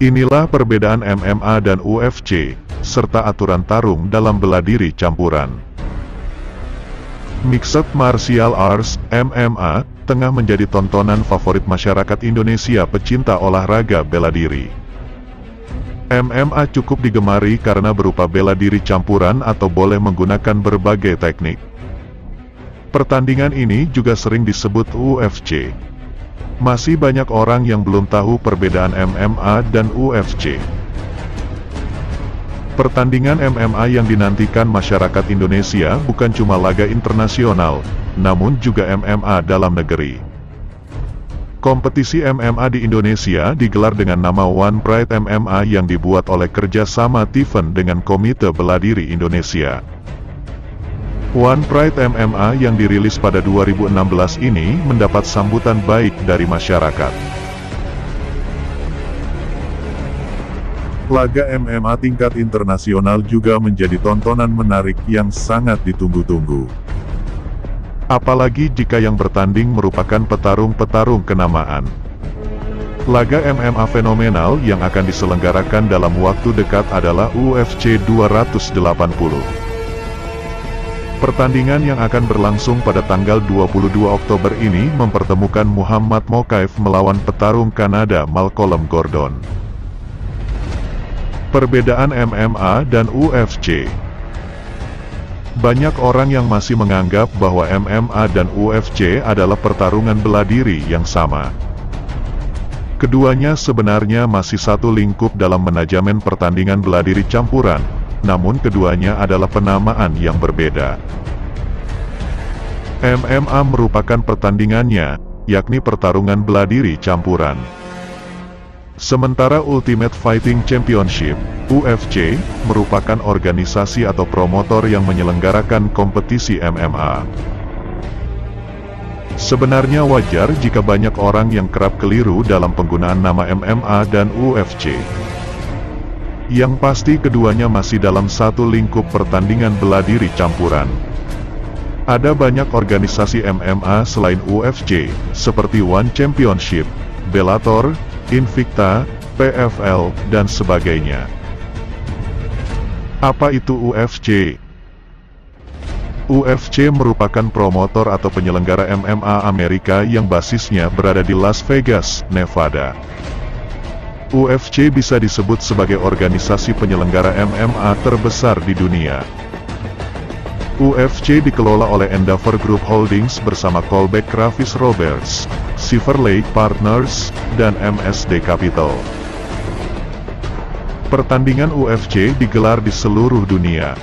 Inilah perbedaan MMA dan UFC, serta aturan tarung dalam bela diri campuran. Mixed Martial Arts, MMA, tengah menjadi tontonan favorit masyarakat Indonesia pecinta olahraga bela diri. MMA cukup digemari karena berupa bela diri campuran atau boleh menggunakan berbagai teknik. Pertandingan ini juga sering disebut UFC. Masih banyak orang yang belum tahu perbedaan MMA dan UFC. Pertandingan MMA yang dinantikan masyarakat Indonesia bukan cuma laga internasional, namun juga MMA dalam negeri. Kompetisi MMA di Indonesia digelar dengan nama One Pride MMA yang dibuat oleh kerjasama Tiffen dengan Komite Bela Diri Indonesia. One Pride MMA yang dirilis pada 2016 ini mendapat sambutan baik dari masyarakat. Laga MMA tingkat internasional juga menjadi tontonan menarik yang sangat ditunggu-tunggu. Apalagi jika yang bertanding merupakan petarung-petarung kenamaan. Laga MMA fenomenal yang akan diselenggarakan dalam waktu dekat adalah UFC 280. Pertandingan yang akan berlangsung pada tanggal 22 Oktober ini mempertemukan Muhammad Mokaev melawan petarung Kanada Malcolm Gordon. Perbedaan MMA dan UFC. Banyak orang yang masih menganggap bahwa MMA dan UFC adalah pertarungan bela diri yang sama. Keduanya sebenarnya masih satu lingkup dalam manajemen pertandingan bela diri campuran. Namun keduanya adalah penamaan yang berbeda. MMA merupakan pertandingannya, yakni pertarungan bela diri campuran. Sementara Ultimate Fighting Championship, UFC, merupakan organisasi atau promotor yang menyelenggarakan kompetisi MMA. Sebenarnya wajar jika banyak orang yang kerap keliru dalam penggunaan nama MMA dan UFC. Yang pasti keduanya masih dalam satu lingkup pertandingan bela diri campuran. Ada banyak organisasi MMA selain UFC, seperti One Championship, Bellator, Invicta, PFL, dan sebagainya. Apa itu UFC? UFC merupakan promotor atau penyelenggara MMA Amerika yang basisnya berada di Las Vegas, Nevada. UFC bisa disebut sebagai organisasi penyelenggara MMA terbesar di dunia. UFC dikelola oleh Endeavor Group Holdings bersama Colbeck Kravis Roberts, Silver Lake Partners, dan MSD Capital. Pertandingan UFC digelar di seluruh dunia.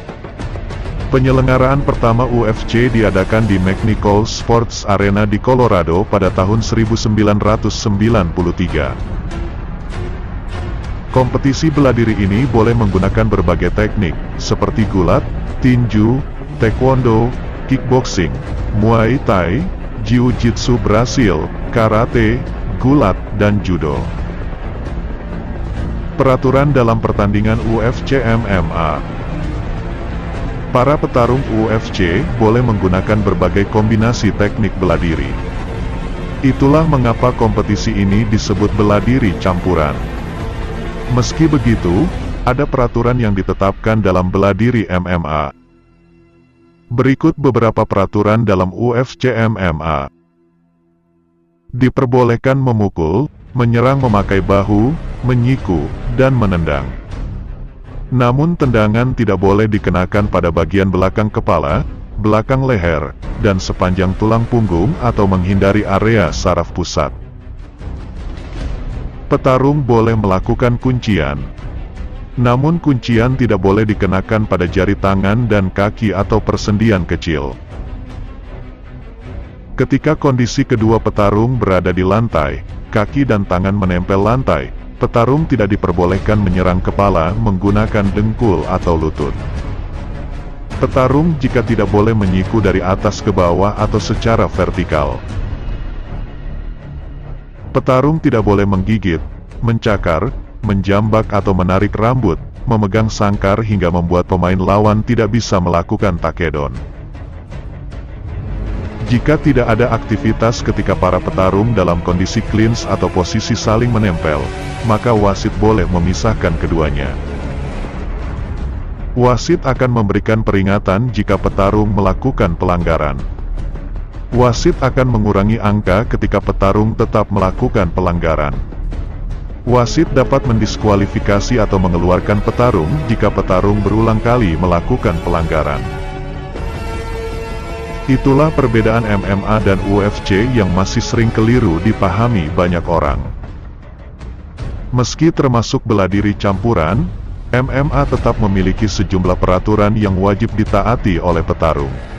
Penyelenggaraan pertama UFC diadakan di McNichol Sports Arena di Colorado pada tahun 1993. Kompetisi bela diri ini boleh menggunakan berbagai teknik, seperti gulat, tinju, taekwondo, kickboxing, muay thai, jiu-jitsu Brasil, karate, gulat, dan judo. Peraturan dalam pertandingan UFC MMA. Para petarung UFC boleh menggunakan berbagai kombinasi teknik bela diri. Itulah mengapa kompetisi ini disebut bela diri campuran. Meski begitu, ada peraturan yang ditetapkan dalam bela diri MMA. Berikut beberapa peraturan dalam UFC MMA. Diperbolehkan memukul, menyerang memakai bahu, menyiku, dan menendang. Namun tendangan tidak boleh dikenakan pada bagian belakang kepala, belakang leher, dan sepanjang tulang punggung atau menghindari area saraf pusat. Petarung boleh melakukan kuncian. Namun kuncian tidak boleh dikenakan pada jari tangan dan kaki atau persendian kecil. Ketika kondisi kedua petarung berada di lantai, kaki dan tangan menempel lantai, Petarung tidak diperbolehkan menyerang kepala menggunakan dengkul atau lutut. Petarung jika tidak boleh menyiku dari atas ke bawah atau secara vertikal. Petarung tidak boleh menggigit, mencakar, menjambak atau menarik rambut, memegang sangkar hingga membuat pemain lawan tidak bisa melakukan takedon. Jika tidak ada aktivitas ketika para petarung dalam kondisi clinch atau posisi saling menempel, maka wasit boleh memisahkan keduanya. Wasit akan memberikan peringatan jika petarung melakukan pelanggaran. Wasit akan mengurangi angka ketika petarung tetap melakukan pelanggaran. Wasit dapat mendiskualifikasi atau mengeluarkan petarung jika petarung berulang kali melakukan pelanggaran. Itulah perbedaan MMA dan UFC yang masih sering keliru dipahami banyak orang. Meski termasuk bela diri campuran, MMA tetap memiliki sejumlah peraturan yang wajib ditaati oleh petarung.